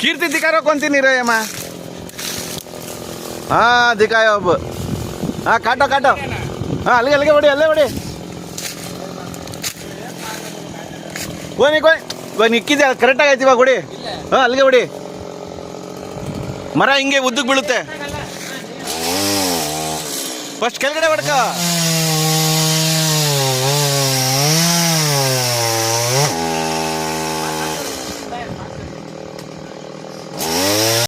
ಕೀರ್ತಿ ದಿಕ್ಕಾರೋ ಕೊಂತೀನಿ ರಯ್ಯಮ್ಮ. ಹಾ ದಿಕ್ಕಾಯ ಒಬ್ಬ. ಹಾ ಕಾಟೋ ಕಾಟೋ. ಹಾ ಅಲ್ಲಿಗೆ ಹೊಡಿ, ಅಲ್ಲೇ ಹೊಡಿ. ಕೋಯ್ ನಿಕ್ಕಿದೆ ಕರೆಕ್ಟಾಗಿ ಆಯ್ತು ಇವಾಗ ಹೊಡಿ. ಹಾ ಅಲ್ಲಿಗೆ ಹೊಡಿ. ಮರ ಹಿಂಗೆ ಉದ್ದಕ್ಕೆ ಬೀಳುತ್ತೆ. ಫಸ್ಟ್ ಕೆಳಗಡೆ ಹೊಡ್ಕ.